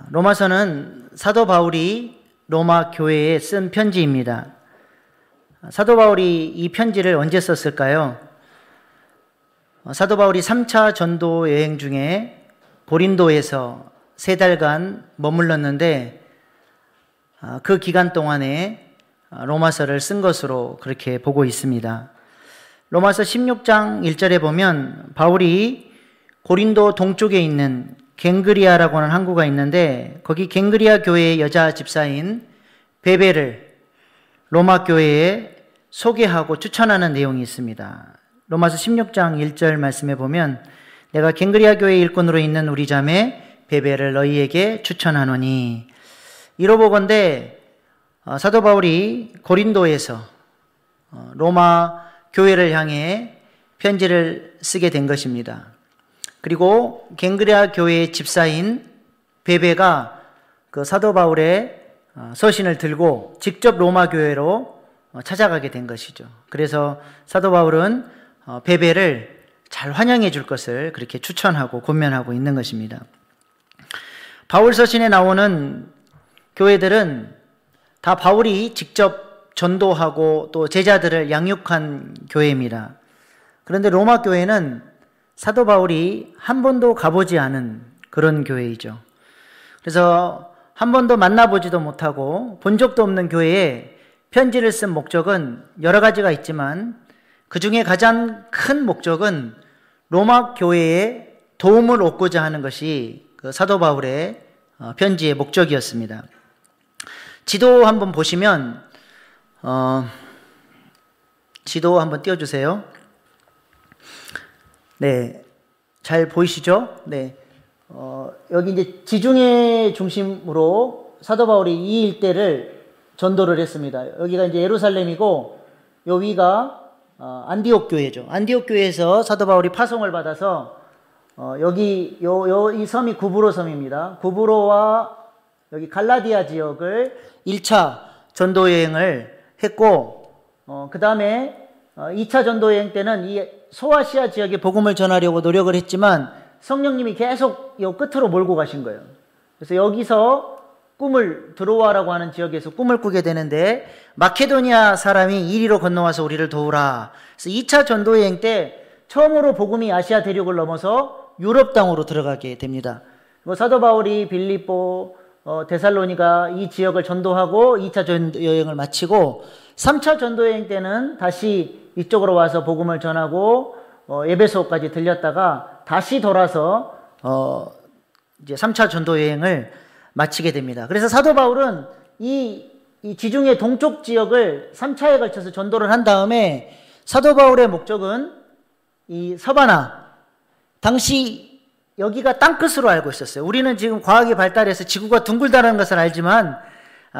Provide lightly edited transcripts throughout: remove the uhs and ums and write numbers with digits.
로마서는 사도 바울이 로마 교회에 쓴 편지입니다. 사도 바울이 이 편지를 언제 썼을까요? 사도 바울이 3차 전도 여행 중에 고린도에서 3달간 머물렀는데 그 기간 동안에 로마서를 쓴 것으로 그렇게 보고 있습니다. 로마서 16장 1절에 보면 바울이 고린도 동쪽에 있는 갱그리아라고 하는 항구가 있는데 거기 갱그리아 교회의 여자 집사인 베베를 로마 교회에 소개하고 추천하는 내용이 있습니다. 로마서 16장 1절 말씀에 보면 내가 갱그리아 교회 일꾼으로 있는 우리 자매 베베를 너희에게 추천하노니, 이로보건대 사도 바울이 고린도에서 로마 교회를 향해 편지를 쓰게 된 것입니다. 그리고 갱그리아 교회의 집사인 베베가 그 사도 바울의 서신을 들고 직접 로마 교회로 찾아가게 된 것이죠. 그래서 사도 바울은 베베를 잘 환영해 줄 것을 그렇게 추천하고 권면하고 있는 것입니다. 바울 서신에 나오는 교회들은 다 바울이 직접 전도하고 또 제자들을 양육한 교회입니다. 그런데 로마 교회는 사도 바울이 한 번도 가보지 않은 그런 교회이죠. 그래서 한 번도 만나보지도 못하고 본 적도 없는 교회에 편지를 쓴 목적은 여러 가지가 있지만 그 중에 가장 큰 목적은 로마 교회에 도움을 얻고자 하는 것이 그 사도 바울의 편지의 목적이었습니다. 지도 한번 보시면 지도 한번 띄워주세요. 네, 잘 보이시죠? 네, 여기 이제 지중해 중심으로 사도 바울이 이 일대를 전도를 했습니다. 여기가 이제 예루살렘이고 요 위가 안디옥 교회죠. 안디옥 교회에서 사도 바울이 파송을 받아서 여기 이 섬이 구브로 섬입니다. 구브로와 여기 갈라디아 지역을 1차 전도 여행을 했고 그 다음에 2차 전도 여행 때는 이 소아시아 지역에 복음을 전하려고 노력을 했지만 성령님이 계속 이 끝으로 몰고 가신 거예요. 그래서 여기서 드로아라고 하는 지역에서 꿈을 꾸게 되는데 마케도니아 사람이 이리로 건너와서 우리를 도우라. 그래서 2차 전도 여행 때 처음으로 복음이 아시아 대륙을 넘어서 유럽 땅으로 들어가게 됩니다. 사도 바울이 빌립보, 데살로니가 이 지역을 전도하고 2차 전도 여행을 마치고 3차 전도 여행 때는 다시 이쪽으로 와서 복음을 전하고 에베소까지 들렸다가 다시 돌아서 이제 3차 전도 여행을 마치게 됩니다. 그래서 사도 바울은 이 지중해 동쪽 지역을 3차에 걸쳐서 전도를 한 다음에 사도 바울의 목적은 이 서바나, 당시 여기가 땅끝으로 알고 있었어요. 우리는 지금 과학이 발달해서 지구가 둥글다는 것을 알지만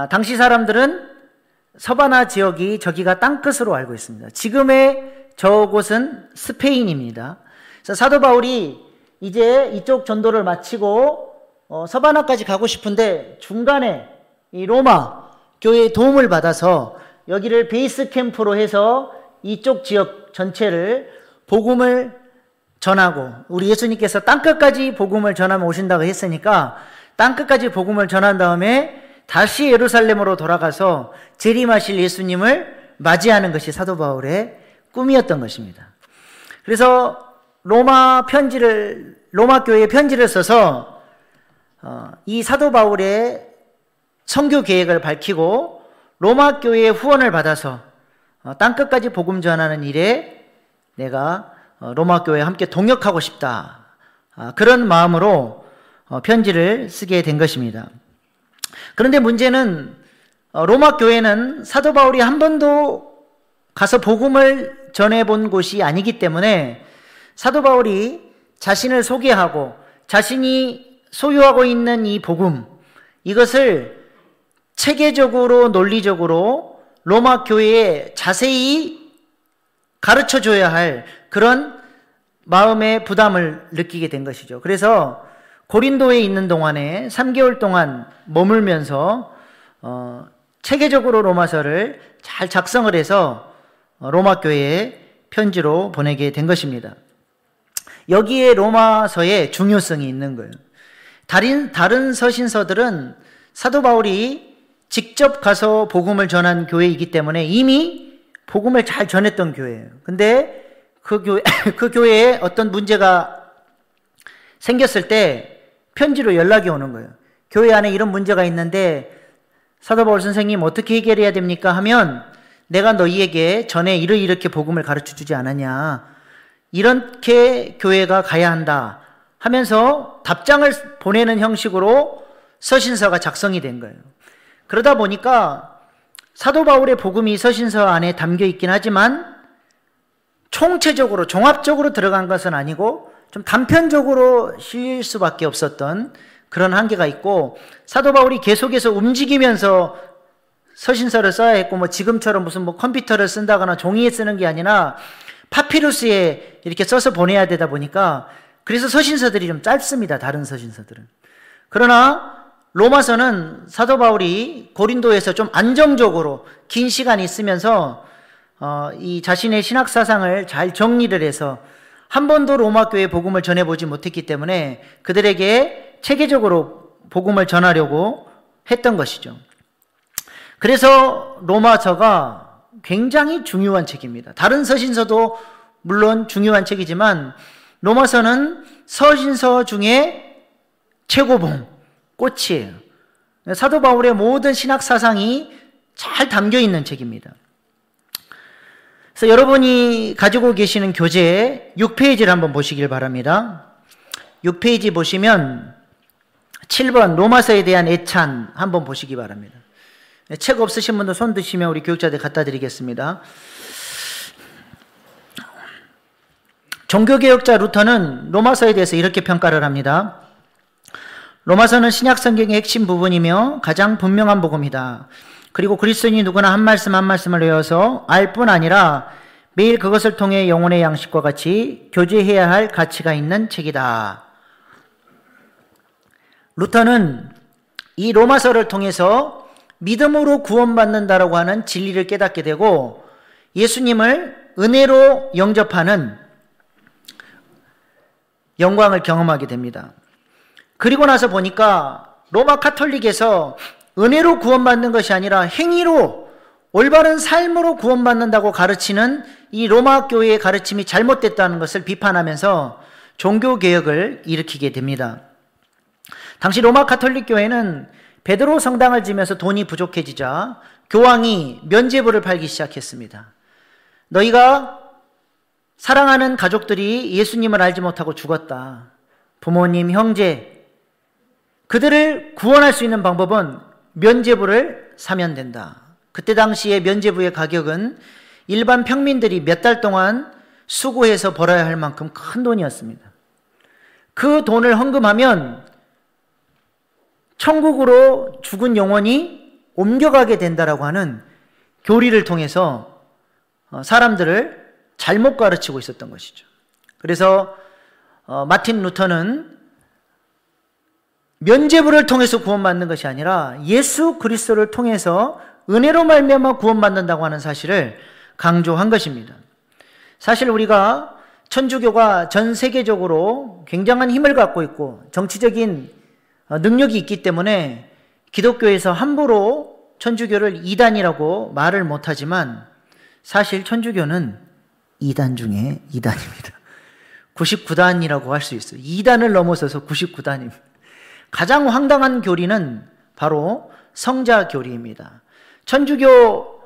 당시 사람들은 서바나 지역이 저기가 땅끝으로 알고 있습니다. 지금의 저곳은 스페인입니다. 그래서 사도 바울이 이제 이쪽 전도를 마치고 서바나까지 가고 싶은데 중간에 이 로마 교회의 도움을 받아서 여기를 베이스 캠프로 해서 이쪽 지역 전체를 복음을 전하고, 우리 예수님께서 땅끝까지 복음을 전하면 오신다고 했으니까 땅끝까지 복음을 전한 다음에 다시 예루살렘으로 돌아가서 재림하실 예수님을 맞이하는 것이 사도 바울의 꿈이었던 것입니다. 그래서 로마 교회에 편지를 써서 이 사도 바울의 선교 계획을 밝히고 로마 교회의 후원을 받아서 땅끝까지 복음 전하는 일에 내가 로마 교회와 함께 동역하고 싶다. 그런 마음으로 편지를 쓰게 된 것입니다. 그런데 문제는 로마 교회는 사도 바울이 한 번도 가서 복음을 전해본 곳이 아니기 때문에 사도 바울이 자신을 소개하고 자신이 소유하고 있는 이 복음, 이것을 체계적으로 논리적으로 로마 교회에 자세히 가르쳐줘야 할 그런 마음의 부담을 느끼게 된 것이죠. 그래서 고린도에 있는 동안에 3개월 동안 머물면서 체계적으로 로마서를 잘 작성을 해서 로마 교회에 편지로 보내게 된 것입니다. 여기에 로마서의 중요성이 있는 거예요. 다른 서신서들은 사도 바울이 직접 가서 복음을 전한 교회이기 때문에 이미 복음을 잘 전했던 교회예요. 근데 그 교회에 어떤 문제가 생겼을 때 편지로 연락이 오는 거예요. 교회 안에 이런 문제가 있는데 사도 바울 선생님 어떻게 해결해야 됩니까? 하면 내가 너희에게 전에 이렇게 복음을 가르쳐 주지 않았냐. 이렇게 교회가 가야 한다 하면서 답장을 보내는 형식으로 서신서가 작성이 된 거예요. 그러다 보니까 사도 바울의 복음이 서신서 안에 담겨 있긴 하지만 총체적으로 종합적으로 들어간 것은 아니고 좀 단편적으로 실릴 수밖에 없었던 그런 한계가 있고, 사도 바울이 계속해서 움직이면서 서신서를 써야 했고, 뭐 지금처럼 무슨 컴퓨터를 쓴다거나 종이에 쓰는 게 아니라 파피루스에 이렇게 써서 보내야 되다 보니까 그래서 서신서들이 좀 짧습니다. 다른 서신서들은. 그러나 로마서는 사도 바울이 고린도에서 좀 안정적으로 긴 시간 있으면서 이 자신의 신학 사상을 잘 정리를 해서 한 번도 로마 교회에 복음을 전해보지 못했기 때문에 그들에게 체계적으로 복음을 전하려고 했던 것이죠. 그래서 로마서가 굉장히 중요한 책입니다. 다른 서신서도 물론 중요한 책이지만 로마서는 서신서 중에 최고봉, 꽃이에요. 사도 바울의 모든 신학 사상이 잘 담겨 있는 책입니다. 그래서 여러분이 가지고 계시는 교재 6페이지를 한번 보시길 바랍니다. 6페이지 보시면 7번 로마서에 대한 애찬 한번 보시기 바랍니다. 책 없으신 분들 손 드시면 우리 교육자들 갖다 드리겠습니다. 종교개혁자 루터는 로마서에 대해서 이렇게 평가를 합니다. 로마서는 신약 성경의 핵심 부분이며 가장 분명한 복음이다. 그리고 그리스도인이 누구나 한 말씀 한 말씀을 외워서 알 뿐 아니라 매일 그것을 통해 영혼의 양식과 같이 교제해야 할 가치가 있는 책이다. 루터는 이 로마서를 통해서 믿음으로 구원받는다라고 하는 진리를 깨닫게 되고 예수님을 은혜로 영접하는 영광을 경험하게 됩니다. 그리고 나서 보니까 로마 카톨릭에서 은혜로 구원받는 것이 아니라 행위로 올바른 삶으로 구원받는다고 가르치는 이 로마 교회의 가르침이 잘못됐다는 것을 비판하면서 종교개혁을 일으키게 됩니다. 당시 로마 카톨릭 교회는 베드로 성당을 지면서 돈이 부족해지자 교황이 면죄부를 팔기 시작했습니다. 너희가 사랑하는 가족들이 예수님을 알지 못하고 죽었다. 부모님, 형제, 그들을 구원할 수 있는 방법은 면죄부를 사면 된다. 그때 당시에 면죄부의 가격은 일반 평민들이 몇 달 동안 수고해서 벌어야 할 만큼 큰 돈이었습니다. 그 돈을 헌금하면 천국으로 죽은 영혼이 옮겨가게 된다라고 하는 교리를 통해서 사람들을 잘못 가르치고 있었던 것이죠. 그래서 마틴 루터는 면죄부를 통해서 구원받는 것이 아니라 예수 그리스도를 통해서 은혜로 말미암아 구원받는다고 하는 사실을 강조한 것입니다. 사실 우리가 천주교가 전 세계적으로 굉장한 힘을 갖고 있고 정치적인 능력이 있기 때문에 기독교에서 함부로 천주교를 이단이라고 말을 못하지만 사실 천주교는 2단 중에 2단입니다. 99단이라고 할 수 있어요. 2단을 넘어서서 99단입니다. 가장 황당한 교리는 바로 성자 교리입니다. 천주교에서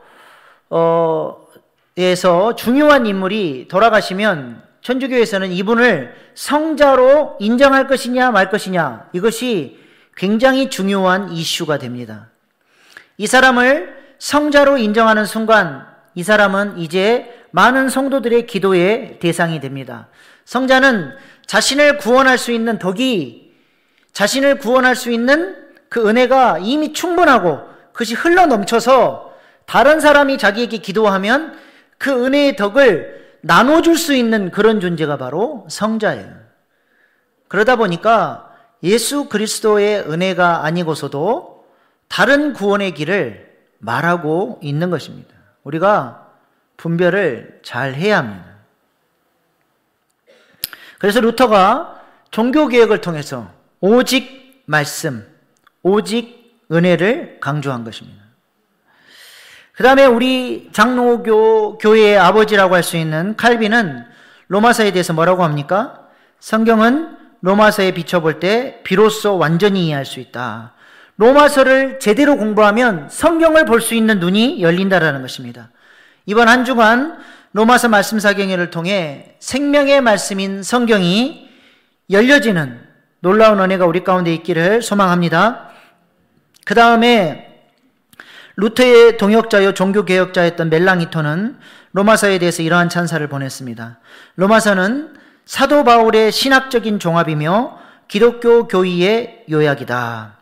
중요한 인물이 돌아가시면 천주교에서는 이분을 성자로 인정할 것이냐 말 것이냐, 이것이 굉장히 중요한 이슈가 됩니다. 이 사람을 성자로 인정하는 순간 이 사람은 이제 많은 성도들의 기도의 대상이 됩니다. 성자는 자신을 구원할 수 있는 덕이, 자신을 구원할 수 있는 그 은혜가 이미 충분하고 그것이 흘러넘쳐서 다른 사람이 자기에게 기도하면 그 은혜의 덕을 나눠줄 수 있는 그런 존재가 바로 성자예요. 그러다 보니까 예수 그리스도의 은혜가 아니고서도 다른 구원의 길을 말하고 있는 것입니다. 우리가 분별을 잘 해야 합니다. 그래서 루터가 종교개혁을 통해서 오직 말씀, 오직 은혜를 강조한 것입니다. 그 다음에 우리 장로교 교회의 아버지라고 할 수 있는 칼빈은 로마서에 대해서 뭐라고 합니까? 성경은 로마서에 비춰볼 때 비로소 완전히 이해할 수 있다. 로마서를 제대로 공부하면 성경을 볼 수 있는 눈이 열린다라는 것입니다. 이번 한 주간 로마서 말씀 사경회를 통해 생명의 말씀인 성경이 열려지는 놀라운 은혜가 우리 가운데 있기를 소망합니다. 그 다음에 루터의 동역자요 종교개혁자였던 멜랑이토는 로마서에 대해서 이러한 찬사를 보냈습니다. 로마서는 사도 바울의 신학적인 종합이며 기독교 교의의 요약이다.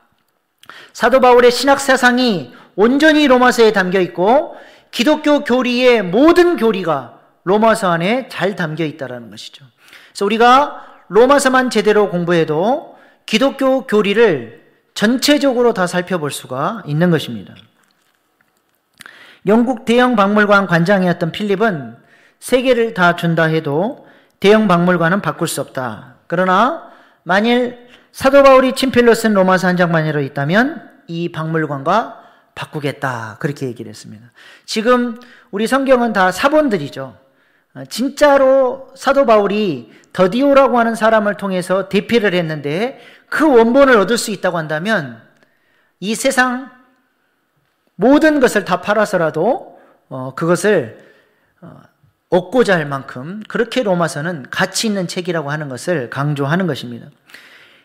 사도 바울의 신학 사상이 온전히 로마서에 담겨 있고 기독교 교리의 모든 교리가 로마서 안에 잘 담겨 있다는 것이죠. 그래서 우리가 로마서만 제대로 공부해도 기독교 교리를 전체적으로 다 살펴볼 수가 있는 것입니다. 영국 대형 박물관 관장이었던 필립은 세 개를 다 준다 해도 대형 박물관은 바꿀 수 없다. 그러나 만일 사도 바울이 친필로 쓴 로마서 한 장만이라도 있다면 이 박물관과 바꾸겠다. 그렇게 얘기를 했습니다. 지금 우리 성경은 다 사본들이죠. 진짜로 사도 바울이 더디오라고 하는 사람을 통해서 대피를 했는데 그 원본을 얻을 수 있다고 한다면 이 세상 모든 것을 다 팔아서라도 그것을 얻고자 할 만큼 그렇게 로마서는 가치 있는 책이라고 하는 것을 강조하는 것입니다.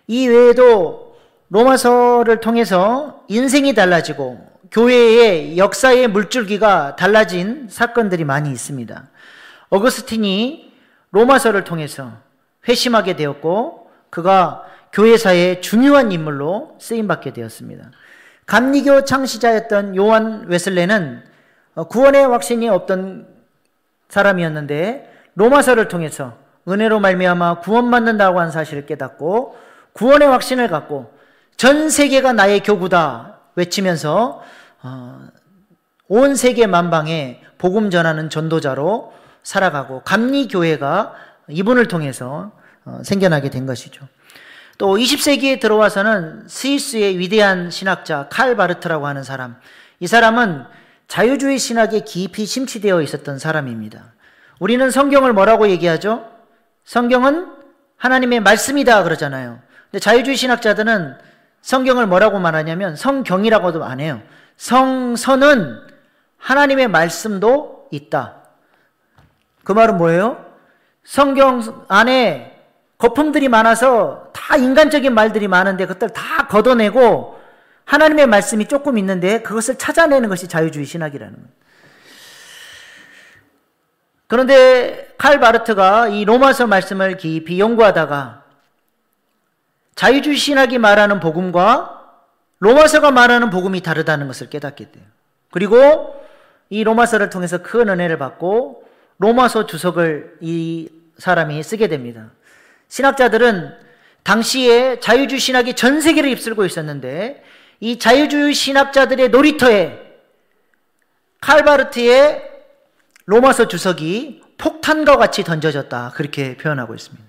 이 외에도 로마서를 통해서 인생이 달라지고 교회의 역사의 물줄기가 달라진 사건들이 많이 있습니다. 어거스틴이 로마서를 통해서 회심하게 되었고 그가 교회사의 중요한 인물로 쓰임받게 되었습니다. 감리교 창시자였던 요한 웨슬레는 구원의 확신이 없던 사람이었는데 로마서를 통해서 은혜로 말미암아 구원받는다고 하는 사실을 깨닫고 구원의 확신을 갖고 전 세계가 나의 교구다 외치면서 온 세계 만방에 복음 전하는 전도자로 살아가고 감리교회가 이분을 통해서 생겨나게 된 것이죠. 또 20세기에 들어와서는 스위스의 위대한 신학자 칼 바르트라고 하는 사람, 이 사람은 자유주의 신학에 깊이 심취되어 있었던 사람입니다. 우리는 성경을 뭐라고 얘기하죠? 성경은 하나님의 말씀이다 그러잖아요. 근데 자유주의 신학자들은 성경을 뭐라고 말하냐면 성경이라고도 안 해요. 성서는 하나님의 말씀도 있다. 그 말은 뭐예요? 성경 안에 거품들이 많아서 다 인간적인 말들이 많은데 그것들 다 걷어내고 하나님의 말씀이 조금 있는데 그것을 찾아내는 것이 자유주의 신학이라는 거예요. 그런데 칼 바르트가 이 로마서 말씀을 깊이 연구하다가 자유주의 신학이 말하는 복음과 로마서가 말하는 복음이 다르다는 것을 깨닫게 돼요. 그리고 이 로마서를 통해서 큰 은혜를 받고 로마서 주석을 이 사람이 쓰게 됩니다. 신학자들은 당시에 자유주의 신학이 전 세계를 휩쓸고 있었는데 이 자유주의 신학자들의 놀이터에 칼 바르트의 로마서 주석이 폭탄과 같이 던져졌다. 그렇게 표현하고 있습니다.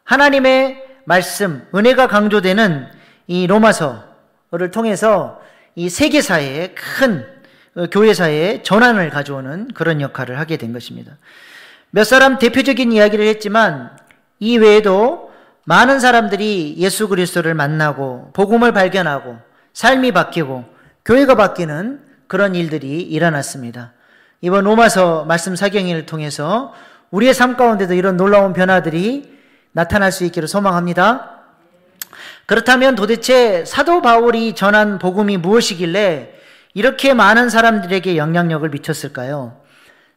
하나님의 말씀, 은혜가 강조되는 이 로마서를 통해서 이 세계사에 큰 교회사에 전환을 가져오는 그런 역할을 하게 된 것입니다. 몇 사람 대표적인 이야기를 했지만 이 외에도 많은 사람들이 예수 그리스도를 만나고 복음을 발견하고 삶이 바뀌고 교회가 바뀌는 그런 일들이 일어났습니다. 이번 로마서 말씀 사경회를 통해서 우리의 삶 가운데도 이런 놀라운 변화들이 나타날 수 있기를 소망합니다. 그렇다면 도대체 사도 바울이 전한 복음이 무엇이길래 이렇게 많은 사람들에게 영향력을 미쳤을까요?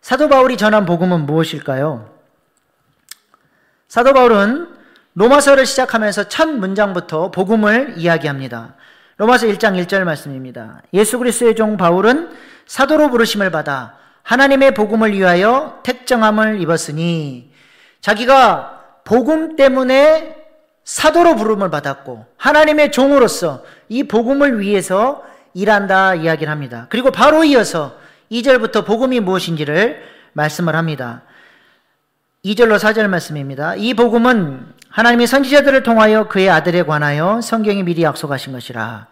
사도 바울이 전한 복음은 무엇일까요? 사도 바울은 로마서를 시작하면서 첫 문장부터 복음을 이야기합니다. 로마서 1장 1절 말씀입니다. 예수 그리스도의 종 바울은 사도로 부르심을 받아 하나님의 복음을 위하여 택정함을 입었으니, 자기가 복음 때문에 사도로 부름을 받았고 하나님의 종으로서 이 복음을 위해서 일한다 이야기를 합니다. 그리고 바로 이어서 2절부터 복음이 무엇인지를 말씀을 합니다. 2절로 4절 말씀입니다. 이 복음은 하나님이 선지자들을 통하여 그의 아들에 관하여 성경이 미리 약속하신 것이라.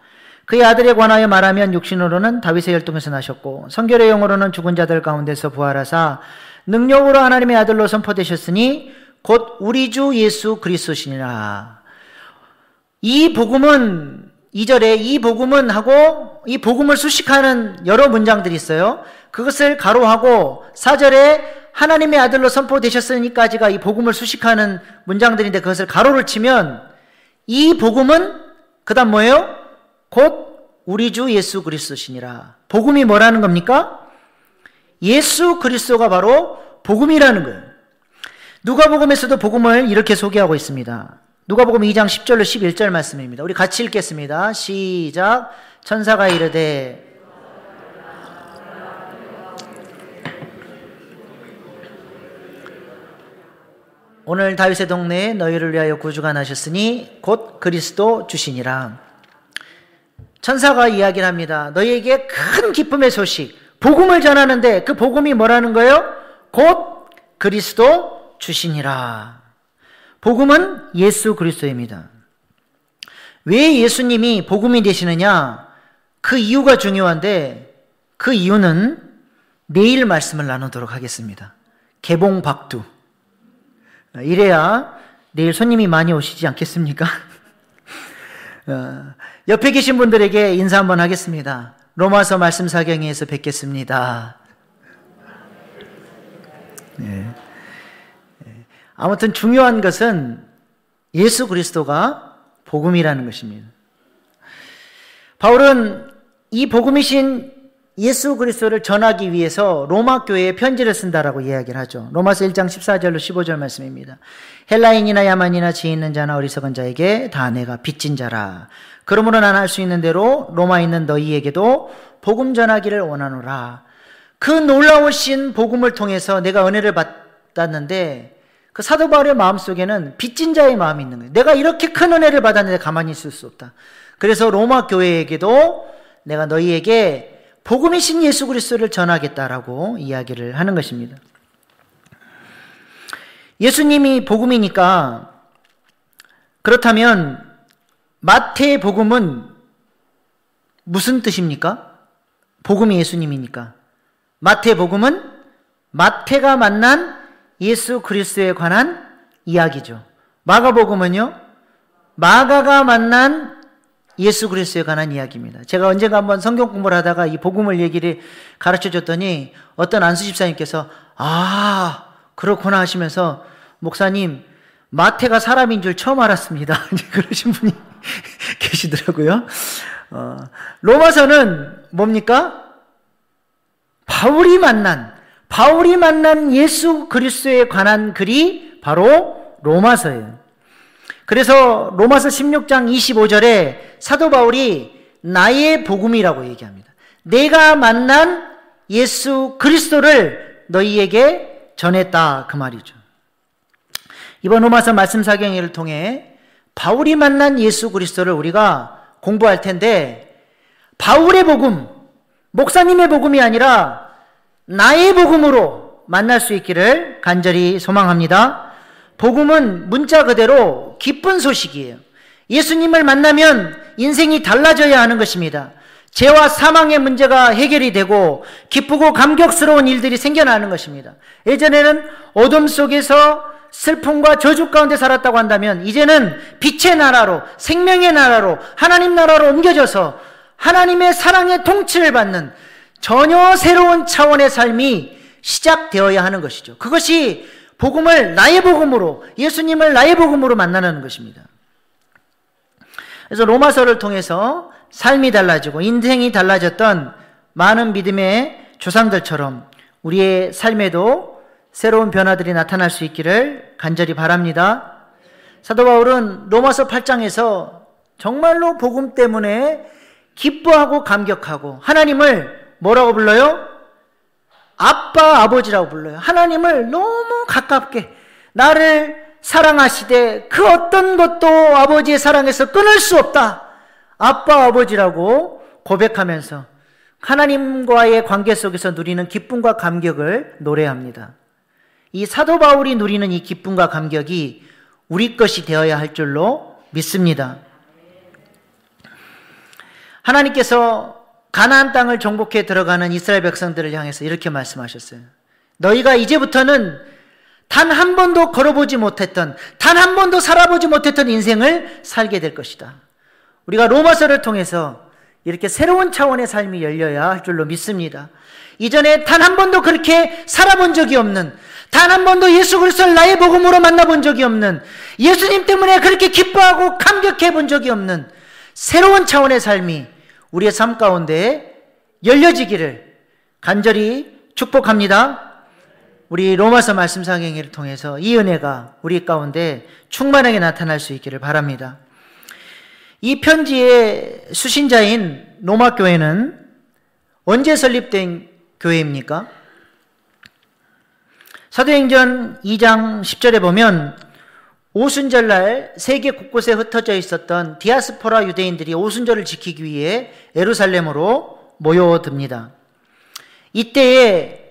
그의 아들에 관하여 말하면 육신으로는 다윗의 혈통에서 나셨고 성결의 영으로는 죽은 자들 가운데서 부활하사 능력으로 하나님의 아들로 선포되셨으니 곧 우리 주 예수 그리스도시니라. 이 복음은 2절에 이 복음은 하고 이 복음을 수식하는 여러 문장들이 있어요. 그것을 가로하고 4절에 하나님의 아들로 선포되셨으니까지가 이 복음을 수식하는 문장들인데 그것을 가로를 치면 이 복음은 그 다음 뭐예요? 곧 우리 주 예수 그리스도시니라. 복음이 뭐라는 겁니까? 예수 그리스도가 바로 복음이라는 거예요. 누가복음에서도 복음을 이렇게 소개하고 있습니다. 누가복음 2장 10절로 11절 말씀입니다. 우리 같이 읽겠습니다. 시작. 천사가 이르되 오늘 다윗의 동네에 너희를 위하여 구주가 나셨으니 곧 그리스도 주시니라. 천사가 이야기를 합니다. 너희에게 큰 기쁨의 소식, 복음을 전하는데 그 복음이 뭐라는 거예요? 곧 그리스도 주시니라. 복음은 예수 그리스도입니다. 왜 예수님이 복음이 되시느냐? 그 이유가 중요한데 그 이유는 내일 말씀을 나누도록 하겠습니다. 개봉박두. 이래야 내일 손님이 많이 오시지 않겠습니까? 옆에 계신 분들에게 인사 한번 하겠습니다. 로마서 말씀 사경에서 뵙겠습니다. 네. 아무튼 중요한 것은 예수 그리스도가 복음이라는 것입니다. 바울은 이 복음이신 예수 그리스도를 전하기 위해서 로마 교회에 편지를 쓴다라고 이야기를 하죠. 로마서 1장 14절로 15절 말씀입니다. 헬라인이나 야만이나 지혜 있는 자나 어리석은 자에게 다 내가 빚진 자라. 그러므로 난 할 수 있는 대로 로마에 있는 너희에게도 복음 전하기를 원하노라. 그 놀라우신 복음을 통해서 내가 은혜를 받았는데 그 사도 바울의 마음속에는 빚진 자의 마음이 있는 거예요. 내가 이렇게 큰 은혜를 받았는데 가만히 있을 수 없다. 그래서 로마 교회에게도 내가 너희에게 복음이신 예수 그리스도를 전하겠다라고 이야기를 하는 것입니다. 예수님이 복음이니까 그렇다면 마태의 복음은 무슨 뜻입니까? 복음이 예수님이니까. 마태의 복음은 마태가 만난 예수 그리스도에 관한 이야기죠. 마가복음은요, 마가가 만난 예수 그리스도에 관한 이야기입니다. 제가 언젠가 한번 성경 공부를 하다가 이 복음을 얘기를 가르쳐 줬더니 어떤 안수 집사님께서 아 그렇구나 하시면서 목사님 마태가 사람인 줄 처음 알았습니다. 그러신 분이 계시더라고요. 로마서는 뭡니까? 바울이 만난 예수 그리스도에 관한 글이 바로 로마서예요. 그래서 로마서 16장 25절에 사도 바울이 나의 복음이라고 얘기합니다. 내가 만난 예수 그리스도를 너희에게 전했다 그 말이죠. 이번 로마서 말씀 사경회를 통해 바울이 만난 예수 그리스도를 우리가 공부할 텐데 바울의 복음, 목사님의 복음이 아니라 나의 복음으로 만날 수 있기를 간절히 소망합니다. 복음은 문자 그대로 기쁜 소식이에요. 예수님을 만나면 인생이 달라져야 하는 것입니다. 죄와 사망의 문제가 해결이 되고 기쁘고 감격스러운 일들이 생겨나는 것입니다. 예전에는 어둠 속에서 슬픔과 저주 가운데 살았다고 한다면 이제는 빛의 나라로, 생명의 나라로, 하나님 나라로 옮겨져서 하나님의 사랑의 통치를 받는 전혀 새로운 차원의 삶이 시작되어야 하는 것이죠. 그것이 복음을 나의 복음으로, 예수님을 나의 복음으로 만나는 것입니다. 그래서 로마서를 통해서 삶이 달라지고 인생이 달라졌던 많은 믿음의 조상들처럼 우리의 삶에도 새로운 변화들이 나타날 수 있기를 간절히 바랍니다. 사도 바울은 로마서 8장에서 정말로 복음 때문에 기뻐하고 감격하고 하나님을 뭐라고 불러요? 아빠, 아버지라고 불러요. 하나님을 너무 가깝게 나를 사랑하시되 그 어떤 것도 아버지의 사랑에서 끊을 수 없다. 아빠, 아버지라고 고백하면서 하나님과의 관계 속에서 누리는 기쁨과 감격을 노래합니다. 이 사도 바울이 누리는 이 기쁨과 감격이 우리 것이 되어야 할 줄로 믿습니다. 하나님께서 가나안 땅을 정복해 들어가는 이스라엘 백성들을 향해서 이렇게 말씀하셨어요. 너희가 이제부터는 단 한 번도 걸어보지 못했던, 단 한 번도 살아보지 못했던 인생을 살게 될 것이다. 우리가 로마서를 통해서 이렇게 새로운 차원의 삶이 열려야 할 줄로 믿습니다. 이전에 단 한 번도 그렇게 살아본 적이 없는, 단 한 번도 예수 그리스도를 나의 복음으로 만나본 적이 없는, 예수님 때문에 그렇게 기뻐하고 감격해 본 적이 없는 새로운 차원의 삶이 우리의 삶 가운데 열려지기를 간절히 축복합니다. 우리 로마서 말씀 상행을 통해서 이 은혜가 우리 가운데 충만하게 나타날 수 있기를 바랍니다. 이 편지의 수신자인 로마 교회는 언제 설립된 교회입니까? 사도행전 2장 10절에 보면 오순절날 세계 곳곳에 흩어져 있었던 디아스포라 유대인들이 오순절을 지키기 위해 예루살렘으로 모여듭니다. 이때에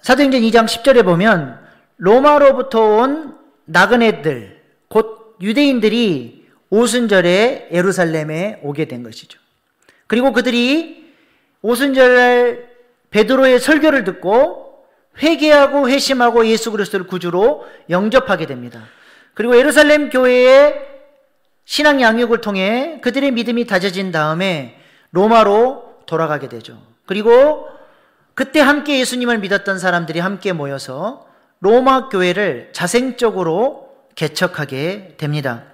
사도행전 2장 10절에 보면 로마로부터 온 나그네들, 곧 유대인들이 오순절에 예루살렘에 오게 된 것이죠. 그리고 그들이 오순절날 베드로의 설교를 듣고 회개하고 회심하고 예수 그리스도를 구주로 영접하게 됩니다. 그리고 예루살렘 교회의 신앙 양육을 통해 그들의 믿음이 다져진 다음에 로마로 돌아가게 되죠. 그리고 그때 함께 예수님을 믿었던 사람들이 함께 모여서 로마 교회를 자생적으로 개척하게 됩니다.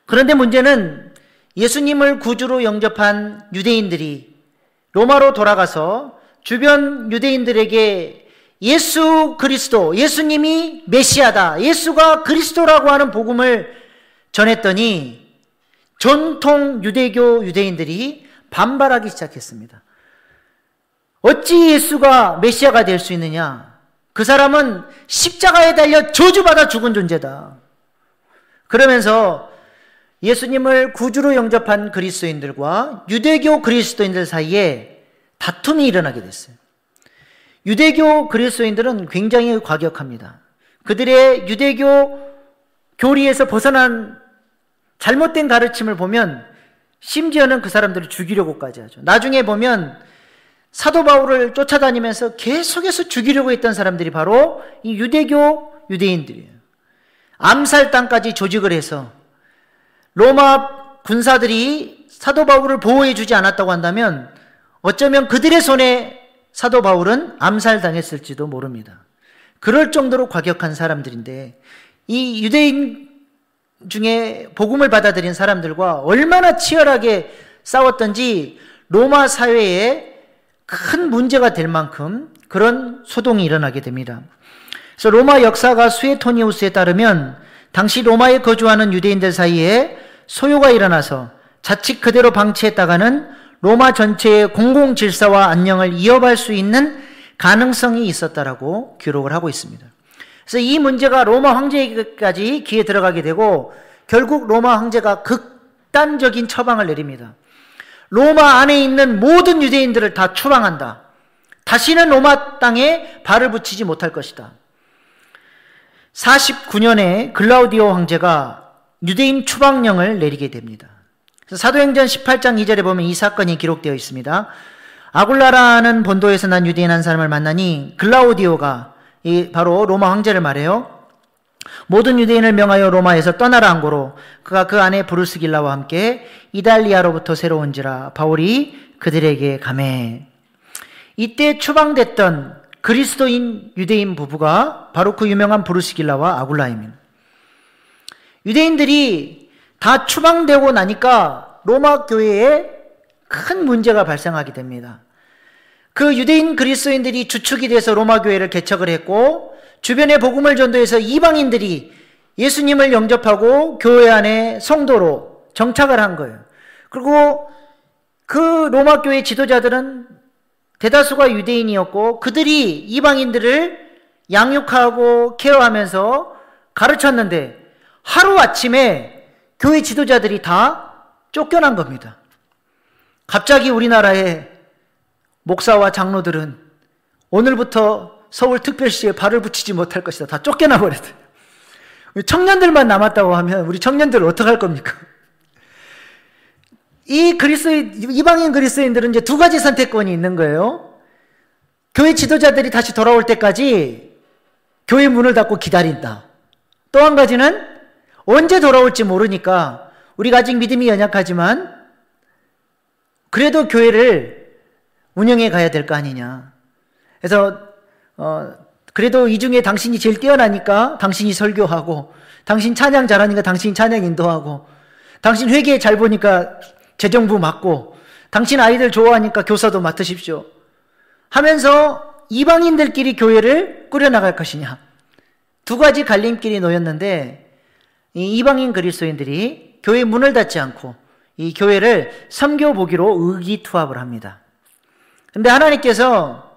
그런데 문제는 예수님을 구주로 영접한 유대인들이 로마로 돌아가서 주변 유대인들에게 예수 그리스도, 예수님이 메시아다, 예수가 그리스도라고 하는 복음을 전했더니 전통 유대교 유대인들이 반발하기 시작했습니다. 어찌 예수가 메시아가 될 수 있느냐? 그 사람은 십자가에 달려 저주받아 죽은 존재다. 그러면서 예수님을 구주로 영접한 그리스도인들과 유대교 그리스도인들 사이에 다툼이 일어나게 됐어요. 유대교 그리스도인들은 굉장히 과격합니다. 그들의 유대교 교리에서 벗어난 잘못된 가르침을 보면 심지어는 그 사람들을 죽이려고까지 하죠. 나중에 보면 사도 바울을 쫓아다니면서 계속해서 죽이려고 했던 사람들이 바로 이 유대교 유대인들이에요. 암살당까지 조직을 해서 로마 군사들이 사도 바울을 보호해 주지 않았다고 한다면 어쩌면 그들의 손에 사도 바울은 암살당했을지도 모릅니다. 그럴 정도로 과격한 사람들인데 이 유대인 중에 복음을 받아들인 사람들과 얼마나 치열하게 싸웠던지 로마 사회에 큰 문제가 될 만큼 그런 소동이 일어나게 됩니다. 그래서 로마 역사가 수에토니우스에 따르면 당시 로마에 거주하는 유대인들 사이에 소요가 일어나서 자칫 그대로 방치했다가는 로마 전체의 공공질서와 안녕을 이어갈 수 있는 가능성이 있었다라고 기록을 하고 있습니다. 그래서 이 문제가 로마 황제에게까지 귀에 들어가게 되고 결국 로마 황제가 극단적인 처방을 내립니다. 로마 안에 있는 모든 유대인들을 다 추방한다. 다시는 로마 땅에 발을 붙이지 못할 것이다. 49년에 글라우디오 황제가 유대인 추방령을 내리게 됩니다. 사도행전 18장 2절에 보면 이 사건이 기록되어 있습니다. 아굴라라는 본도에서 난 유대인 한 사람을 만나니 글라우디오가 바로 로마 황제를 말해요. 모든 유대인을 명하여 로마에서 떠나라 한 고로 그가 그 안에 브루스길라와 함께 이달리아로부터 새로 온지라 바울이 그들에게 가매. 이때 추방됐던 그리스도인 유대인 부부가 바로 그 유명한 브루스길라와 아굴라입니다. 유대인들이 다 추방되고 나니까 로마 교회에 큰 문제가 발생하게 됩니다. 그 유대인 그리스도인들이 주축이 돼서 로마 교회를 개척을 했고 주변에 복음을 전도해서 이방인들이 예수님을 영접하고 교회 안에 성도로 정착을 한 거예요. 그리고 그 로마 교회 지도자들은 대다수가 유대인이었고 그들이 이방인들을 양육하고 케어하면서 가르쳤는데 하루아침에 교회 지도자들이 다 쫓겨난 겁니다. 갑자기 우리나라의 목사와 장로들은 오늘부터 서울특별시에 발을 붙이지 못할 것이다. 다 쫓겨나 버렸어요. 청년들만 남았다고 하면 우리 청년들은 어떡할 겁니까? 이방인 그리스도인들은 이제 두 가지 선택권이 있는 거예요. 교회 지도자들이 다시 돌아올 때까지 교회 문을 닫고 기다린다. 또 한 가지는 언제 돌아올지 모르니까 우리가 아직 믿음이 연약하지만 그래도 교회를 운영해 가야 될 거 아니냐. 그래서 그래도 이 중에 당신이 제일 뛰어나니까 당신이 설교하고, 당신 찬양 잘하니까 당신이 찬양 인도하고, 당신 회계 잘 보니까 재정부 맡고, 당신 아이들 좋아하니까 교사도 맡으십시오 하면서 이방인들끼리 교회를 꾸려나갈 것이냐. 두 가지 갈림길이 놓였는데 이 이방인 그리스도인들이 교회 문을 닫지 않고 이 교회를 섬겨보기로 의기투합을 합니다. 근데 하나님께서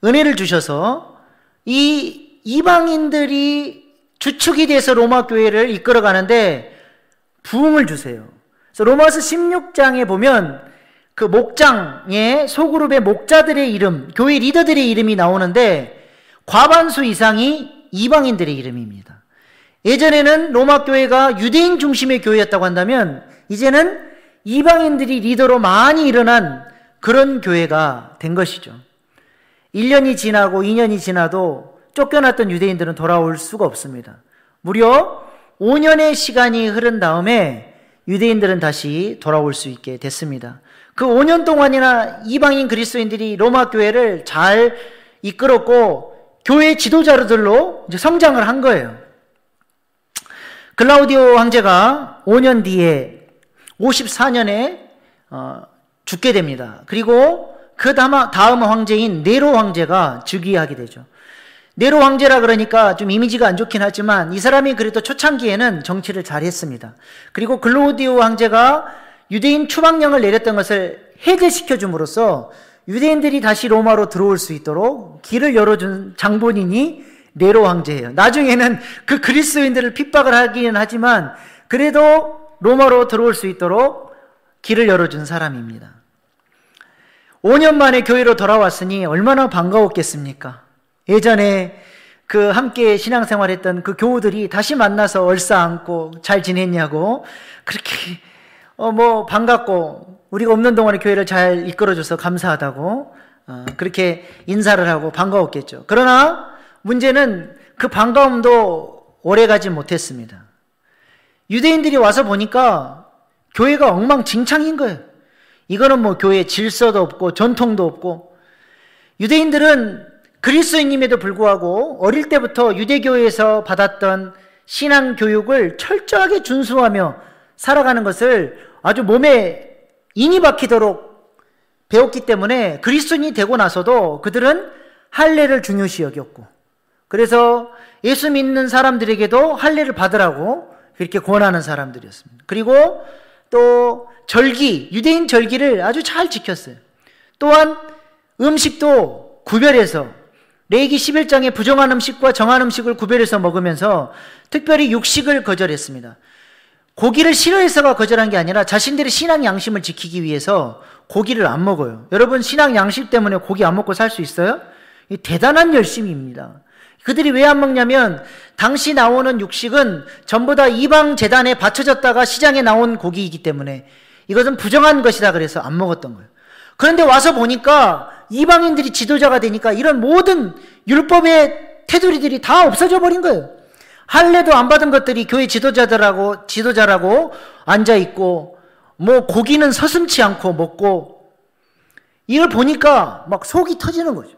은혜를 주셔서 이 이방인들이 주축이 돼서 로마 교회를 이끌어가는데 부흥을 주세요. 그래서 로마서 16장에 보면 그 목장의 소그룹의 목자들의 이름, 교회 리더들의 이름이 나오는데 과반수 이상이 이방인들의 이름입니다. 예전에는 로마 교회가 유대인 중심의 교회였다고 한다면 이제는 이방인들이 리더로 많이 일어난 그런 교회가 된 것이죠. 1년이 지나고 2년이 지나도 쫓겨났던 유대인들은 돌아올 수가 없습니다. 무려 5년의 시간이 흐른 다음에 유대인들은 다시 돌아올 수 있게 됐습니다. 그 5년 동안이나 이방인 그리스도인들이 로마 교회를 잘 이끌었고 교회 지도자들로 이제 성장을 한 거예요. 글라우디오 황제가 5년 뒤에 54년에 죽게 됩니다. 그리고 그 다음 황제인 네로 황제가 즉위하게 되죠. 네로 황제라 그러니까 좀 이미지가 안 좋긴 하지만 이 사람이 그래도 초창기에는 정치를 잘했습니다. 그리고 글라우디오 황제가 유대인 추방령을 내렸던 것을 해제시켜 줌으로써 유대인들이 다시 로마로 들어올 수 있도록 길을 열어준 장본인이 네로 황제예요. 나중에는 그 그리스도인들을 핍박을 하기는 하지만 그래도 로마로 들어올 수 있도록 길을 열어준 사람입니다. 5년 만에 교회로 돌아왔으니 얼마나 반가웠겠습니까? 예전에 그 함께 신앙생활했던 그 교우들이 다시 만나서 얼싸안고 잘 지냈냐고 그렇게 반갑고 우리가 없는 동안에 교회를 잘 이끌어줘서 감사하다고 그렇게 인사를 하고 반가웠겠죠. 그러나 문제는 그 반가움도 오래가지 못했습니다. 유대인들이 와서 보니까 교회가 엉망진창인 거예요. 이거는 교회 질서도 없고 전통도 없고, 유대인들은 그리스도인임에도 불구하고 어릴 때부터 유대교회에서 받았던 신앙 교육을 철저하게 준수하며 살아가는 것을 아주 몸에 인이 박히도록 배웠기 때문에 그리스도인이 되고 나서도 그들은 할례를 중요시 여겼고, 그래서 예수 믿는 사람들에게도 할례를 받으라고 그렇게 권하는 사람들이었습니다. 그리고 또 절기, 유대인 절기를 아주 잘 지켰어요. 또한 음식도 구별해서 레위기 11장에 부정한 음식과 정한 음식을 구별해서 먹으면서 특별히 육식을 거절했습니다. 고기를 싫어해서가 거절한 게 아니라 자신들의 신앙 양심을 지키기 위해서 고기를 안 먹어요. 여러분, 신앙 양심 때문에 고기 안 먹고 살 수 있어요? 대단한 열심입니다. 그들이 왜 안 먹냐면 당시 나오는 육식은 전부 다 이방 제단에 바쳐졌다가 시장에 나온 고기이기 때문에 이것은 부정한 것이다 그래서 안 먹었던 거예요. 그런데 와서 보니까 이방인들이 지도자가 되니까 이런 모든 율법의 테두리들이 다 없어져 버린 거예요. 할례도 안 받은 것들이 교회 지도자라고 앉아있고, 고기는 서슴치 않고 먹고, 이걸 보니까 막 속이 터지는 거죠.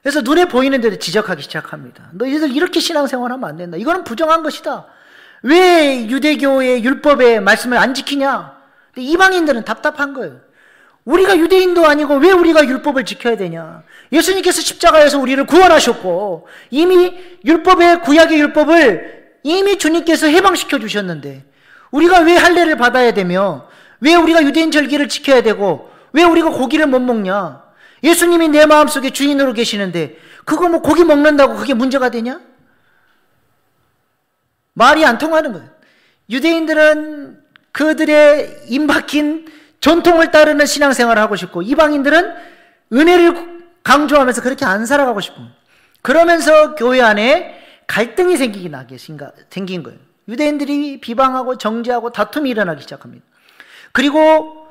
그래서 눈에 보이는 대로 지적하기 시작합니다. 너희들 이렇게 신앙생활하면 안 된다. 이거는 부정한 것이다. 왜 유대교의 율법의 말씀을 안 지키냐? 근데 이방인들은 답답한 거예요. 우리가 유대인도 아니고 왜 우리가 율법을 지켜야 되냐? 예수님께서 십자가에서 우리를 구원하셨고 이미 구약의 율법을 이미 주님께서 해방시켜 주셨는데 우리가 왜 할례를 받아야 되며 왜 우리가 유대인 절기를 지켜야 되고 왜 우리가 고기를 못 먹냐? 예수님이 내 마음속에 주인으로 계시는데 그거 고기 먹는다고 그게 문제가 되냐? 말이 안 통하는 거예요. 유대인들은 그들의 임박힌 전통을 따르는 신앙생활을 하고 싶고 이방인들은 은혜를 강조하면서 그렇게 안 살아가고 싶습니다. 그러면서 교회 안에 갈등이 생긴 거예요. 유대인들이 비방하고 정죄하고 다툼이 일어나기 시작합니다. 그리고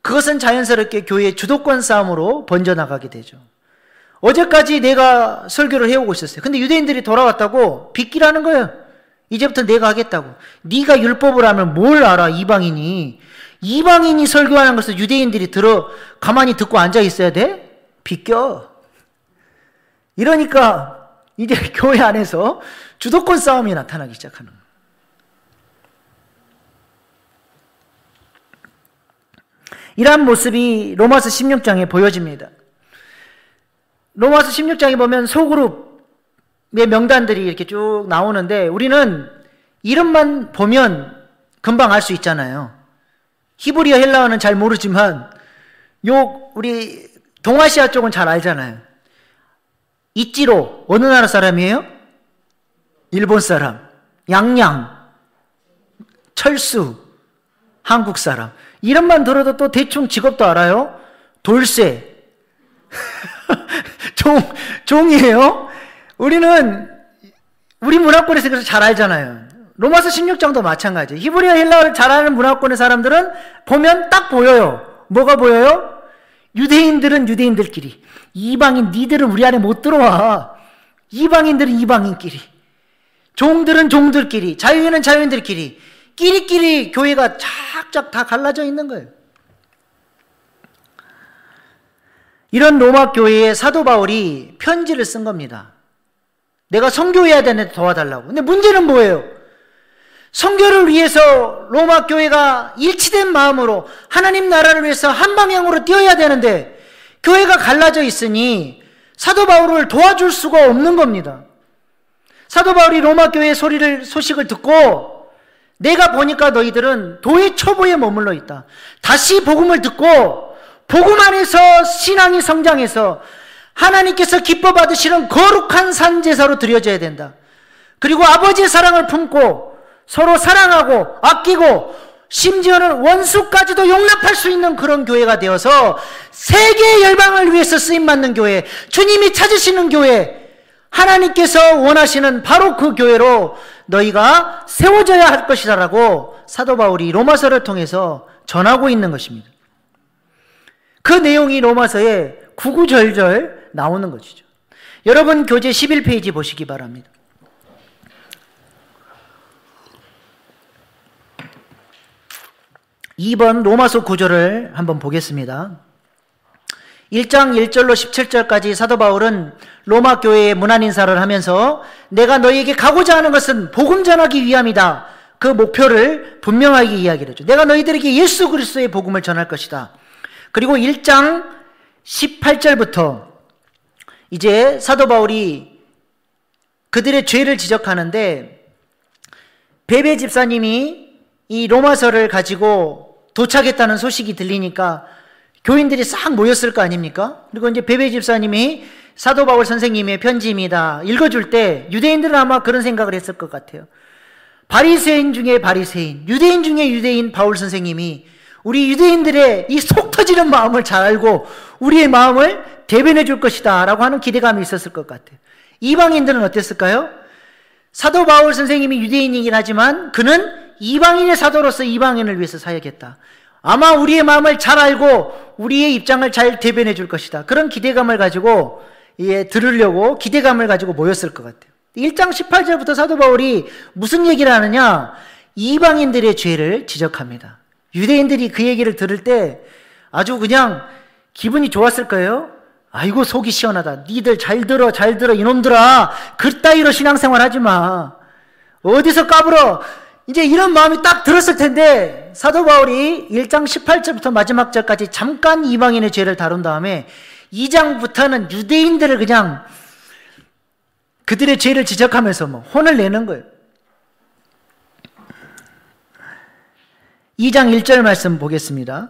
그것은 자연스럽게 교회의 주도권 싸움으로 번져나가게 되죠. 어제까지 내가 설교를 해오고 있었어요. 근데 유대인들이 돌아왔다고 빗기라는 거예요. 이제부터 내가 하겠다고. 네가 율법을 하면 뭘 알아, 이방인이. 이방인이 설교하는 것을 유대인들이 가만히 듣고 앉아 있어야 돼? 비껴. 이러니까 이제 교회 안에서 주도권 싸움이 나타나기 시작하는 거예요. 이러한 모습이 로마서 16장에 보여집니다. 로마서 16장에 보면 소그룹의 명단들이 이렇게 쭉 나오는데 우리는 이름만 보면 금방 알 수 있잖아요. 히브리어 헬라어는 잘 모르지만 우리 동아시아 쪽은 잘 알잖아요. 이찌로 어느 나라 사람이에요? 일본 사람. 양양, 철수, 한국 사람. 이름만 들어도 또 대충 직업도 알아요. 돌쇠. 종이에요. 우리 문화권에서 그래서 잘 알잖아요. 로마서 16장도 마찬가지예요. 히브리어 헬라어를 잘 아는 문화권의 사람들은 보면 딱 보여요. 뭐가 보여요? 유대인들은 유대인들끼리, 이방인 니들은 우리 안에 못 들어와. 이방인들은 이방인끼리, 종들은 종들끼리, 자유인은 자유인들끼리, 끼리끼리 교회가 쫙쫙 다 갈라져 있는 거예요. 이런 로마 교회에 사도 바울이 편지를 쓴 겁니다. 내가 선교해야 되는데 도와달라고. 근데 문제는 뭐예요? 선교를 위해서 로마 교회가 일치된 마음으로 하나님 나라를 위해서 한 방향으로 뛰어야 되는데 교회가 갈라져 있으니 사도 바울을 도와줄 수가 없는 겁니다. 사도 바울이 로마 교회의 소식을 듣고 내가 보니까 너희들은 도의 초보에 머물러 있다. 다시 복음을 듣고 복음 안에서 신앙이 성장해서 하나님께서 기뻐 받으시는 거룩한 산제사로 드려져야 된다. 그리고 아버지의 사랑을 품고 서로 사랑하고 아끼고 심지어는 원수까지도 용납할 수 있는 그런 교회가 되어서 세계 열방을 위해서 쓰임받는 교회, 주님이 찾으시는 교회, 하나님께서 원하시는 바로 그 교회로 너희가 세워져야 할 것이다라고 사도 바울이 로마서를 통해서 전하고 있는 것입니다. 그 내용이 로마서에 구구절절 나오는 것이죠. 여러분 교재 11페이지 보시기 바랍니다. 2번 로마서 구절을 한번 보겠습니다. 1장 1절로 17절까지 사도 바울은 로마 교회에 문안 인사를 하면서 내가 너희에게 가고자 하는 것은 복음 전하기 위함이다. 그 목표를 분명하게 이야기를 했죠. 내가 너희들에게 예수 그리스도의 복음을 전할 것이다. 그리고 1장 18절부터 이제 사도 바울이 그들의 죄를 지적하는데 베베 집사님이 이 로마서를 가지고 도착했다는 소식이 들리니까 교인들이 싹 모였을 거 아닙니까? 그리고 이제 베베 집사님이 사도 바울 선생님의 편지입니다. 읽어줄 때 유대인들은 아마 그런 생각을 했을 것 같아요. 바리새인 중에 바리새인, 유대인 중에 유대인 바울 선생님이 우리 유대인들의 이 속 터지는 마음을 잘 알고 우리의 마음을 대변해 줄 것이다 라고 하는 기대감이 있었을 것 같아요. 이방인들은 어땠을까요? 사도 바울 선생님이 유대인이긴 하지만 그는 이방인의 사도로서 이방인을 위해서 사역했다. 아마 우리의 마음을 잘 알고 우리의 입장을 잘 대변해 줄 것이다. 그런 기대감을 가지고 들으려고 기대감을 가지고 모였을 것 같아요. 1장 18절부터 사도 바울이 무슨 얘기를 하느냐? 이방인들의 죄를 지적합니다. 유대인들이 그 얘기를 들을 때 아주 그냥 기분이 좋았을 거예요. 아이고 속이 시원하다. 니들 잘 들어 이놈들아. 그따위로 신앙생활 하지 마. 어디서 까불어. 이제 이런 마음이 딱 들었을 텐데 사도 바울이 1장 18절부터 마지막 절까지 잠깐 이방인의 죄를 다룬 다음에 2장부터는 유대인들을 그냥 그들의 죄를 지적하면서 혼을 내는 거예요. 2장 1절 말씀 보겠습니다.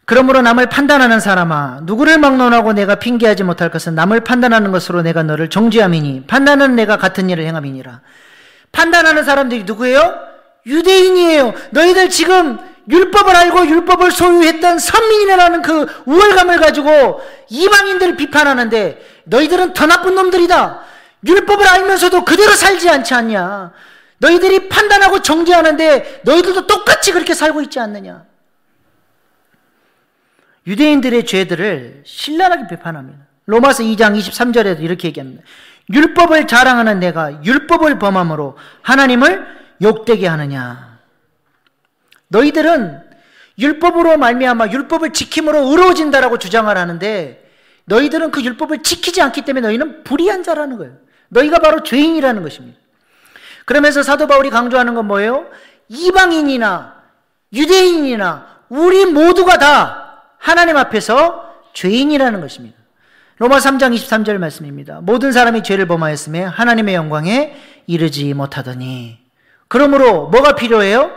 그러므로 남을 판단하는 사람아, 누구를 막론하고 내가 핑계하지 못할 것은 남을 판단하는 것으로 내가 너를 정죄함이니 판단은 내가 같은 일을 행함이니라. 판단하는 사람들이 누구예요? 유대인이에요. 너희들 지금 율법을 알고 율법을 소유했던 선민이라는 그 우월감을 가지고 이방인들을 비판하는데 너희들은 더 나쁜 놈들이다. 율법을 알면서도 그대로 살지 않지 않냐. 너희들이 판단하고 정죄하는데 너희들도 똑같이 그렇게 살고 있지 않느냐. 유대인들의 죄들을 신랄하게 비판합니다. 로마서 2장 23절에도 이렇게 얘기합니다. 율법을 자랑하는 내가 율법을 범함으로 하나님을 욕되게 하느냐. 너희들은 율법으로 말미암아 율법을 지킴으로 의로워진다라고 주장을 하는데 너희들은 그 율법을 지키지 않기 때문에 너희는 불의한 자라는 거예요. 너희가 바로 죄인이라는 것입니다. 그러면서 사도 바울이 강조하는 건 뭐예요? 이방인이나 유대인이나 우리 모두가 다 하나님 앞에서 죄인이라는 것입니다. 로마 3장 23절 말씀입니다. 모든 사람이 죄를 범하였음에 하나님의 영광에 이르지 못하더니. 그러므로 뭐가 필요해요?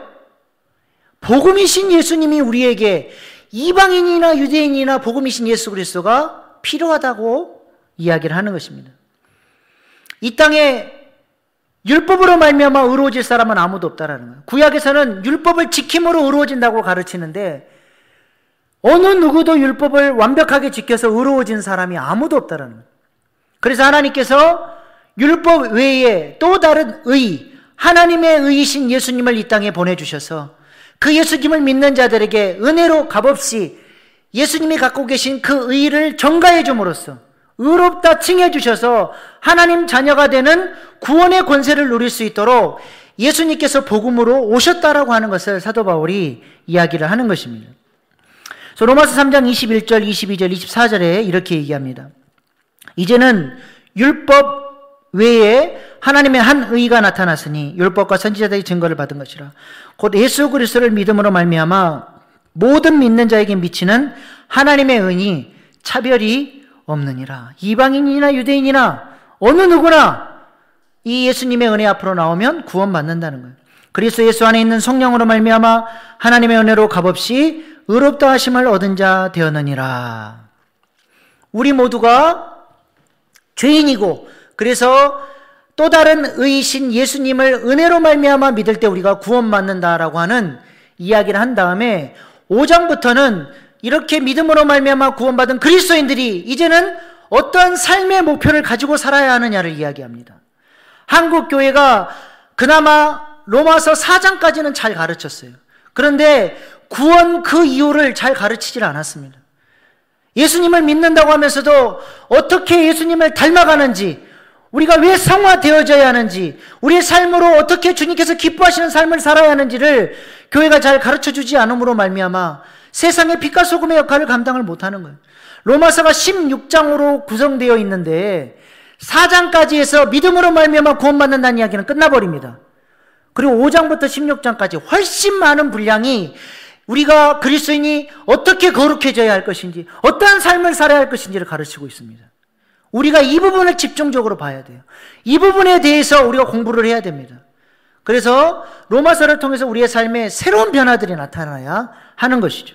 복음이신 예수님이 우리에게 이방인이나 유대인이나 복음이신 예수 그리스도가 필요하다고 이야기를 하는 것입니다. 이 땅에 율법으로 말미암아 의로워질 사람은 아무도 없다라는 거예요. 구약에서는 율법을 지킴으로 의로워진다고 가르치는데 어느 누구도 율법을 완벽하게 지켜서 의로워진 사람이 아무도 없다라는 거예요. 그래서 하나님께서 율법 외에 또 다른 의, 하나님의 의이신 예수님을 이 땅에 보내주셔서 그 예수님을 믿는 자들에게 은혜로 값없이 예수님이 갖고 계신 그 의를 전가해 줌으로써 의롭다 칭해 주셔서 하나님 자녀가 되는 구원의 권세를 누릴 수 있도록 예수님께서 복음으로 오셨다라고 하는 것을 사도 바울이 이야기를 하는 것입니다. 그래서 로마서 3장 21절, 22절, 24절에 이렇게 얘기합니다. 이제는 율법 외에 하나님의 한 의가 나타났으니 율법과 선지자들의 증거를 받은 것이라. 곧 예수 그리스도를 믿음으로 말미암아 모든 믿는 자에게 미치는 하나님의 은이 차별이 없느니라. 이방인이나 유대인이나 어느 누구나 이 예수님의 은혜 앞으로 나오면 구원받는다는 거예요. 그리스도 예수 안에 있는 성령으로 말미암아 하나님의 은혜로 값없이 의롭다 하심을 얻은 자 되었느니라. 우리 모두가 죄인이고 그래서 또 다른 의이신 예수님을 은혜로 말미암아 믿을 때 우리가 구원받는다라고 하는 이야기를 한 다음에 5장부터는 이렇게 믿음으로 말미암아 구원받은 그리스도인들이 이제는 어떠한 삶의 목표를 가지고 살아야 하느냐를 이야기합니다. 한국 교회가 그나마 로마서 4장까지는 잘 가르쳤어요. 그런데 구원 그 이유를 잘 가르치질 않았습니다. 예수님을 믿는다고 하면서도 어떻게 예수님을 닮아가는지, 우리가 왜 성화되어져야 하는지, 우리의 삶으로 어떻게 주님께서 기뻐하시는 삶을 살아야 하는지를 교회가 잘 가르쳐주지 않음으로 말미암아 세상의 빛과 소금의 역할을 감당을 못하는 거예요. 로마서가 16장으로 구성되어 있는데 4장까지 해서 믿음으로 말미암아 구원받는다는 이야기는 끝나버립니다. 그리고 5장부터 16장까지 훨씬 많은 분량이 우리가 그리스도인이 어떻게 거룩해져야 할 것인지, 어떠한 삶을 살아야 할 것인지를 가르치고 있습니다. 우리가 이 부분을 집중적으로 봐야 돼요. 이 부분에 대해서 우리가 공부를 해야 됩니다. 그래서 로마서를 통해서 우리의 삶에 새로운 변화들이 나타나야 하는 것이죠.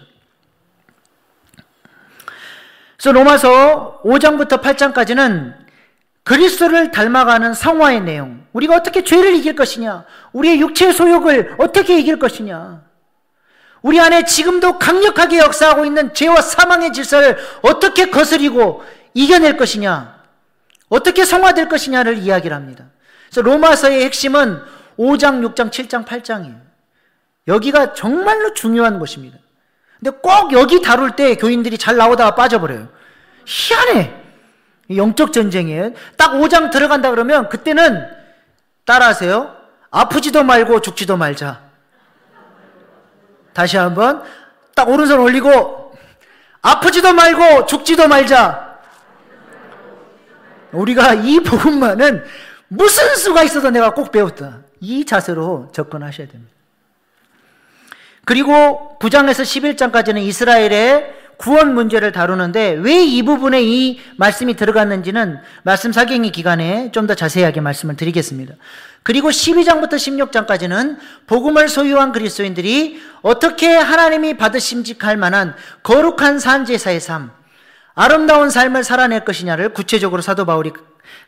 그래서 로마서 5장부터 8장까지는 그리스도를 닮아가는 성화의 내용, 우리가 어떻게 죄를 이길 것이냐, 우리의 육체의 소욕을 어떻게 이길 것이냐, 우리 안에 지금도 강력하게 역사하고 있는 죄와 사망의 질서를 어떻게 거스리고 이겨낼 것이냐, 어떻게 성화될 것이냐를 이야기를 합니다. 그래서 로마서의 핵심은 5장, 6장, 7장, 8장이에요. 여기가 정말로 중요한 것입니다. 근데 꼭 여기 다룰 때 교인들이 잘 나오다가 빠져버려요. 희한해. 영적 전쟁이에요. 딱 5장 들어간다 그러면 그때는 따라하세요. 아프지도 말고 죽지도 말자. 다시 한번 딱 오른손 올리고 아프지도 말고 죽지도 말자. 우리가 이 부분만은 무슨 수가 있어서 내가 꼭 배웠다. 이 자세로 접근하셔야 됩니다. 그리고 9장에서 11장까지는 이스라엘의 구원 문제를 다루는데 왜 이 부분에 이 말씀이 들어갔는지는 말씀 사경의 기간에 좀 더 자세하게 말씀을 드리겠습니다. 그리고 12장부터 16장까지는 복음을 소유한 그리스도인들이 어떻게 하나님이 받으심직할 만한 거룩한 산제사의 삶, 아름다운 삶을 살아낼 것이냐를 구체적으로 사도 바울이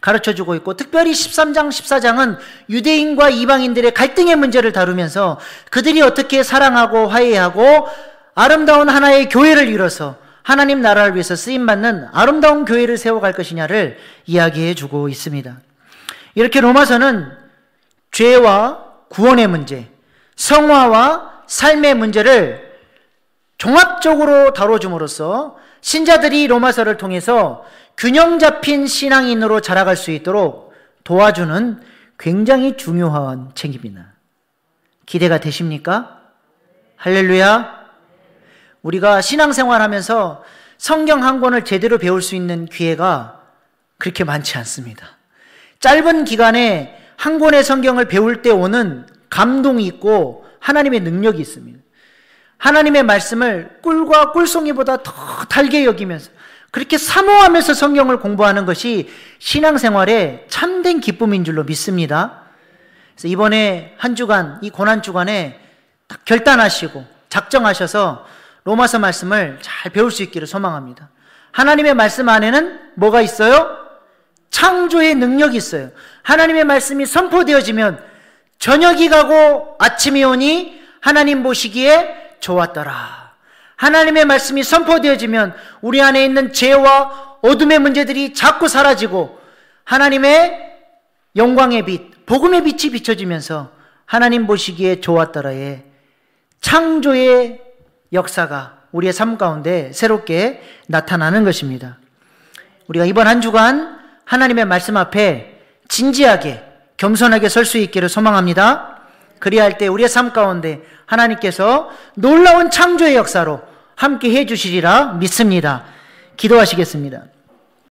가르쳐주고 있고, 특별히 13장, 14장은 유대인과 이방인들의 갈등의 문제를 다루면서 그들이 어떻게 사랑하고 화해하고 아름다운 하나의 교회를 이뤄서 하나님 나라를 위해서 쓰임받는 아름다운 교회를 세워갈 것이냐를 이야기해 주고 있습니다. 이렇게 로마서는 죄와 구원의 문제, 성화와 삶의 문제를 종합적으로 다뤄줌으로써 신자들이 로마서를 통해서 균형 잡힌 신앙인으로 자라갈 수 있도록 도와주는 굉장히 중요한 책입니다. 기대가 되십니까? 할렐루야. 우리가 신앙생활 하면서 성경 한 권을 제대로 배울 수 있는 기회가 그렇게 많지 않습니다. 짧은 기간에 한 권의 성경을 배울 때 오는 감동이 있고 하나님의 능력이 있습니다. 하나님의 말씀을 꿀과 꿀송이보다 더 달게 여기면서 그렇게 사모하면서 성경을 공부하는 것이 신앙생활의 참된 기쁨인 줄로 믿습니다. 그래서 이번에 한 주간, 이 고난주간에 딱 결단하시고 작정하셔서 로마서 말씀을 잘 배울 수 있기를 소망합니다. 하나님의 말씀 안에는 뭐가 있어요? 창조의 능력이 있어요. 하나님의 말씀이 선포되어지면 저녁이 가고 아침이 오니 하나님 보시기에 좋았더라. 하나님의 말씀이 선포되어지면 우리 안에 있는 죄와 어둠의 문제들이 자꾸 사라지고 하나님의 영광의 빛, 복음의 빛이 비춰지면서 하나님 보시기에 좋았더라의 창조의 역사가 우리의 삶 가운데 새롭게 나타나는 것입니다. 우리가 이번 한 주간 하나님의 말씀 앞에 진지하게 겸손하게 설 수 있기를 소망합니다. 그리할 때 우리의 삶 가운데 하나님께서 놀라운 창조의 역사로 함께 해 주시리라 믿습니다. 기도하시겠습니다.